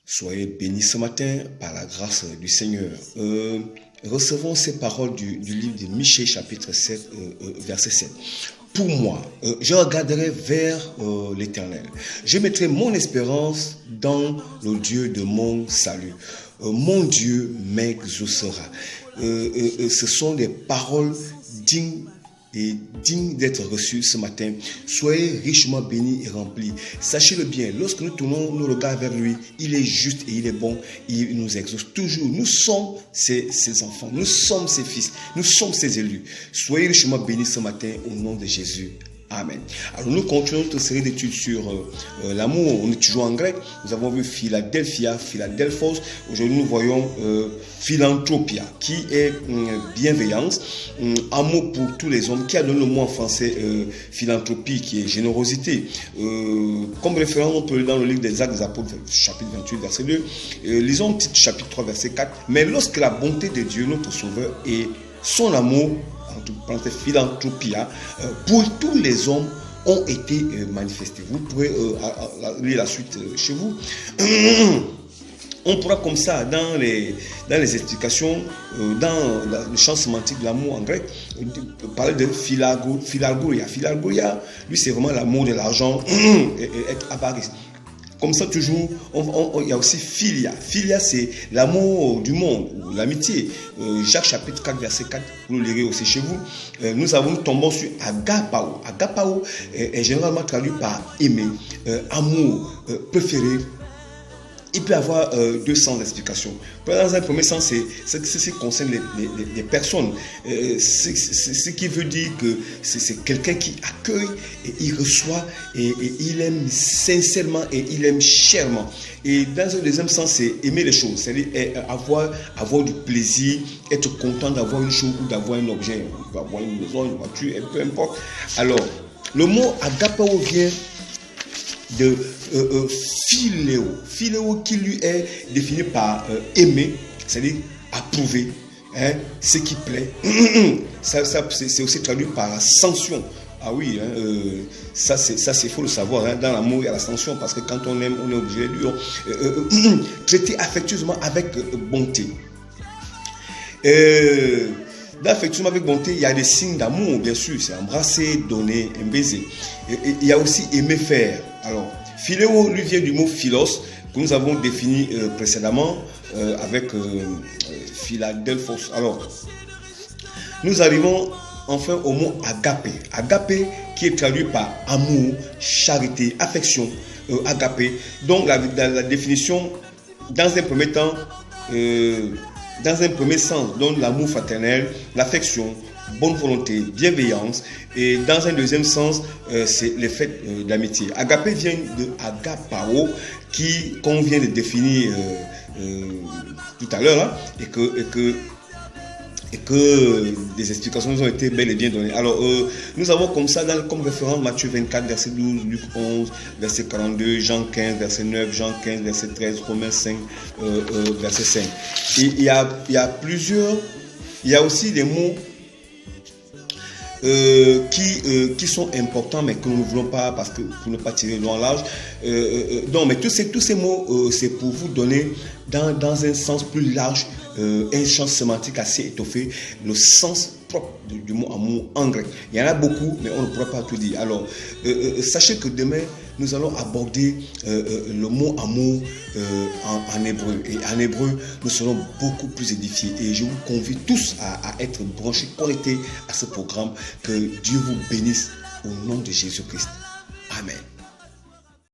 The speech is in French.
Soyez bénis ce matin par la grâce du Seigneur. Recevons ces paroles du livre de Michée, chapitre 7, verset 7. Pour moi, je regarderai vers l'Éternel. Je mettrai mon espérance dans le Dieu de mon salut. Mon Dieu m'exaucera. Ce sont des paroles dignes d'être reçues ce matin. Soyez richement bénis et remplis. Sachez-le bien, lorsque nous tournons nos regards vers lui, il est juste et il est bon. Il nous exauce toujours. Nous sommes ses enfants, nous sommes ses fils, nous sommes ses élus. Soyez richement bénis ce matin au nom de Jésus. Amen. Alors nous continuons notre série d'études sur l'amour. On est toujours en grec. Nous avons vu Philadelphia, Philadelphos. Aujourd'hui nous voyons Philanthropia, qui est bienveillance, amour pour tous les hommes, qui a donné le mot en français philanthropie, qui est générosité. Comme référence, on peut lire dans le livre des Actes des Apôtres, chapitre 28, verset 2. Lisons chapitre 3, verset 4. Mais lorsque la bonté de Dieu, notre Sauveur, et son amour, philanthropia, pour tous les hommes ont été manifestés. Vous pourrez lire la suite chez vous. On pourra comme ça, dans les explications, dans le champ sémantique de l'amour en grec, parler de philargoria. Philargoria, lui, c'est vraiment l'amour de l'argent et être avarice. Comme ça, toujours, il y a aussi philia. Philia, c'est l'amour du monde, ou l'amitié. Jacques chapitre 4, verset 4, vous le lirez aussi chez vous. Nous tombons sur agapao. Agapao est généralement traduit par aimer, amour, préféré. Il peut y avoir deux sens d'explication. Dans un premier sens, c'est ce qui concerne les personnes. Ce qui veut dire que c'est quelqu'un qui accueille et il reçoit et il aime sincèrement et il aime chèrement. Et dans un deuxième sens, c'est aimer les choses, c'est-à-dire avoir du plaisir, être content d'avoir une chose ou d'avoir un objet, d'avoir une maison, une voiture, peu importe. Alors, le mot agapao vient de philéo qui lui est défini par aimer, c'est-à-dire approuver, ce qui plaît. C'est aussi traduit par la sanction. Ah oui, ça c'est faut le savoir. Dans l'amour, il y a la sanction, parce que quand on aime, on est obligé de lui traiter affectueusement avec bonté. Affectueusement avec bonté, il y a des signes d'amour, bien sûr. C'est embrasser, donner, un baiser. Il y a aussi aimer faire. Alors, philéo lui vient du mot philos, que nous avons défini précédemment avec Philadelphos. Alors, nous arrivons enfin au mot agapé. Agapé qui est traduit par amour, charité, affection, agapé. Donc, la définition, dans un premier temps, dans un premier sens, donne l'amour fraternel, l'affection, bonne volonté, bienveillance. Et dans un deuxième sens, c'est le fait d'amitié. Agapé vient de agapao, qu'on vient de définir tout à l'heure, et que des explications nous ont été bel et bien données. Alors, nous avons comme ça, comme référence, Matthieu 24, verset 12, Luc 11, verset 42, Jean 15, verset 9, Jean 15, verset 13, Romains 5, verset 5. Et il y a plusieurs, il y a aussi des mots qui sont importants, mais que nous ne voulons pas, parce que pour ne pas tirer loin large. Donc, mais tous ces mots, c'est pour vous donner, dans un sens plus large, un champ sémantique assez étoffé, le sens propre du mot amour en grec. Il y en a beaucoup, mais on ne pourra pas tout dire. Alors, sachez que demain, nous allons aborder le mot amour en hébreu. Et en hébreu, nous serons beaucoup plus édifiés. Et je vous convie tous à être branchés, connectés à ce programme. Que Dieu vous bénisse au nom de Jésus-Christ. Amen.